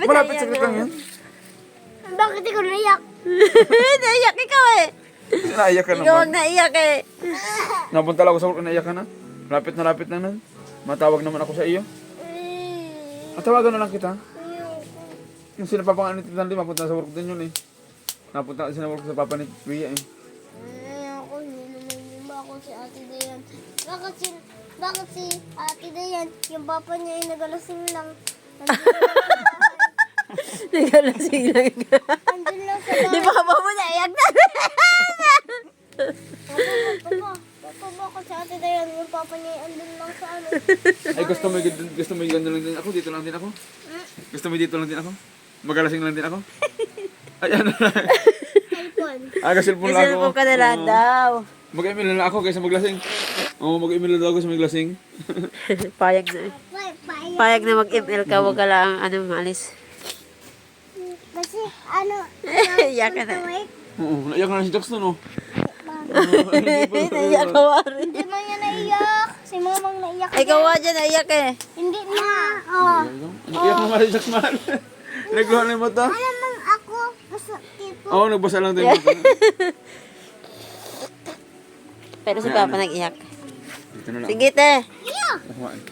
Malapit saglit lang yan. Bakit ikaw naiyak? Naiyak ikaw eh. Naiyak ka Ikaw naman. ang naiyak eh. Napunta lang ako sa work, naiyak ka na. Lapit na nun. Matawag naman ako sa iyo. At tawagan na lang kita. Yung sinapapangan ni Tita Lee, mapunta sa work din yun eh. Napunta kasi na work sa papa ni Kuya eh. Ako, hindi naman yung ako si Ate Dayan. Bakit si Ate Dayan, yung papa niya ay nagalasing lang. Nagalasing lang. Andun lang sa Di ba ba mo naiyak na? Papa ba ako si Ate Dayan, yung papa niya ay andun lang sa ano. Ay gusto mo yung ganda lang din ako, dito lang din ako. Gusto mo dito lang din ako? Magalasing lang din ako? Ay ano na. iPhone. Cellphone lang ako. Isalpo ka na lang daw. Mag-email na lang ako kaysa maglasing. Oo, mag-email na daw ako sa maglasing. Payag na. Payag na mag-ML ka, wag ka lang maalis. Kasi ano, Iyak ka na. Oo, naiyak na si Jax nun oh. Naiyak ka wari. hindi man niya naiyak. Si mamang naiyak. Ikaw wa dyan, naiyak eh. Hindi na. Oh. Naiyak na si Jax mahal. Nagluha na yung mata. Alam ako, basta tipo. Oo, nagbasa lang tayo yung mata. Pero si Papa nag-iyak. Dito na lang. Sige te. Kumain.